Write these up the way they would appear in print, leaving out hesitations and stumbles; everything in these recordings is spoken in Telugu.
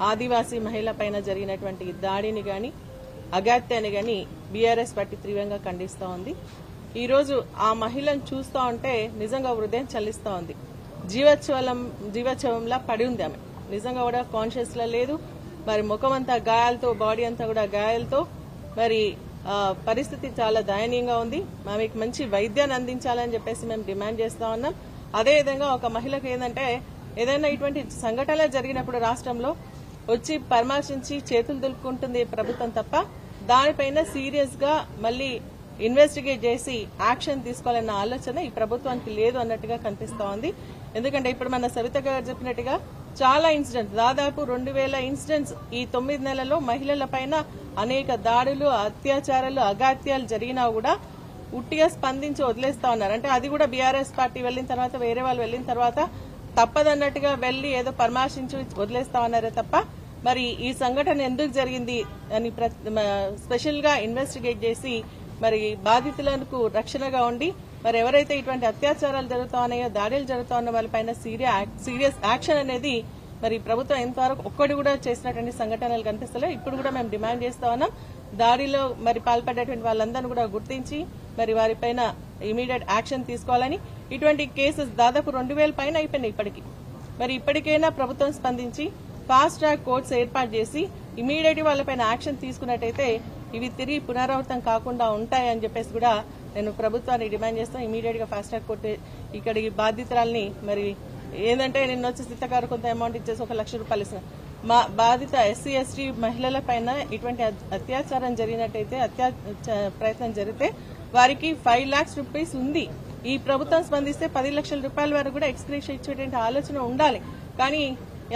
ఆదివాసీ మహిళ పైన జరిగినటువంటి దాడిని గాని అగాత్యాన్ని గాని బీఆర్ఎస్ పార్టీ తీవ్రంగా ఖండిస్తా ఉంది. ఈ రోజు ఆ మహిళను చూస్తా ఉంటే నిజంగా హృదయం చల్లిస్తా ఉంది. జీవోత్సవంలా పడి ఉంది ఆమె. నిజంగా కూడా కాన్షియస్ లా లేదు. మరి ముఖం అంతా గాయాలతో, బాడీ అంతా కూడా గాయాలతో, మరి పరిస్థితి చాలా దయనీయంగా ఉంది. ఆమెకు మంచి వైద్యాన్ని అందించాలని చెప్పేసి మేము డిమాండ్ చేస్తా ఉన్నాం. అదేవిధంగా ఒక మహిళకు ఏంటంటే ఏదైనా ఇటువంటి సంఘటనలు జరిగినప్పుడు రాష్ట్రంలో వచ్చి పరామర్శించి చేతులు దులుపుకుంటుంది ప్రభుత్వం తప్ప దానిపైన సీరియస్ గా మళ్లీ ఇన్వెస్టిగేట్ చేసి యాక్షన్ తీసుకోవాలన్న ఆలోచన ఈ ప్రభుత్వానికి లేదు అన్నట్టుగా కనిపిస్తా ఉంది. ఎందుకంటే ఇప్పుడు మన సవిత గారు చెప్పినట్టుగా చాలా ఇన్సిడెంట్స్, దాదాపు 2000 ఇన్సిడెంట్స్ ఈ 9 నెలల్లో మహిళల పైన అనేక దాడులు, అత్యాచారాలు, అగాత్యాలు జరిగినా కూడా ఉట్టిగా స్పందించి వదిలేస్తా ఉన్నారు. అంటే అది కూడా బీఆర్ఎస్ పార్టీ వెళ్లిన తర్వాత, వేరే వాళ్ళు వెళ్లిన తర్వాత తప్పదన్నట్టుగా వెళ్లి ఏదో పరామర్శించి వదిలేస్తా ఉన్నారే తప్ప మరి ఈ సంఘటన ఎందుకు జరిగింది అని స్పెషల్ గా ఇన్వెస్టిగేట్ చేసి మరి బాధితులకు రక్షణగా ఉండి మరి ఎవరైతే ఇటువంటి అత్యాచారాలు జరుగుతా ఉన్నాయో, దాడులు జరుగుతా ఉన్న వాళ్ళపైన సీరియస్ యాక్షన్ అనేది మరి ప్రభుత్వం ఎంతవరకు ఒక్కటి కూడా చేసినటువంటి సంఘటనలు కనిపిస్తలే. ఇప్పుడు కూడా మేము డిమాండ్ చేస్తా ఉన్నాం. దాడిలో మరి పాల్పడేటువంటి వాళ్ళందరినీ కూడా గుర్తించి మరి వారిపైన ఇమీడియట్ యాక్షన్ తీసుకోవాలని. ఇటువంటి కేసెస్ దాదాపు 2000 పైన అయిపోయినాయి ఇప్పటికి. మరి ఇప్పటికైనా ప్రభుత్వం స్పందించి ఫాస్ట్ ట్రాక్ కోర్ట్స్ ఏర్పాటు చేసి ఇమీడియట్ వాళ్ళపైన యాక్షన్ తీసుకున్నట్టయితే ఇవి తిరిగి పునరావృతం కాకుండా ఉంటాయని చెప్పేసి కూడా నేను ప్రభుత్వాన్ని డిమాండ్ చేస్తాను. ఇమీడియట్ గా ఫాస్ట్ ట్రాక్ కోర్టు ఇక్కడికి బాధితురాల్ని మరి ఏంటంటే నిన్న వచ్చి సీతగారు కొంత అమౌంట్ ఇచ్చేసి 1 లక్ష రూపాయలు ఇస్తున్నారు. మా బాధిత ఎస్సీ ఎస్టీ మహిళల పైన ఇటువంటి అత్యాచారం జరిగినట్టయితే, ప్రయత్నం జరిగితే వారికి 5 lakhs రూపీస్ ఉంది. ఈ ప్రభుత్వం స్పందిస్తే 10 లక్షల రూపాయల వరకు కూడా ఎక్స్గ్రేషన్ ఇచ్చేటువంటి ఆలోచన ఉండాలి. కానీ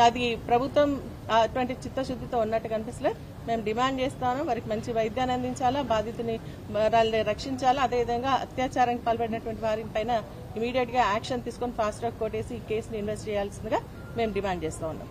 అది ప్రభుత్వం అటువంటి చిత్తశుద్దితో ఉన్నట్టు కనిపిస్తలేదు. మేము డిమాండ్ చేస్తాను, వారికి మంచి వైద్యాన్ని అందించాలా, బాధితుని వాళ్ళని రక్షించాలా, అదేవిధంగా అత్యాచారానికి పాల్పడినటువంటి వారి పైన ఇమీడియట్ గా యాక్షన్ తీసుకుని ఫాస్ట్ ట్రాక్ కోర్టు వేసి ఈ కేసును ఇన్వెస్ట్ చేయాల్సిందిగా మేము డిమాండ్ చేస్తా ఉన్నాం.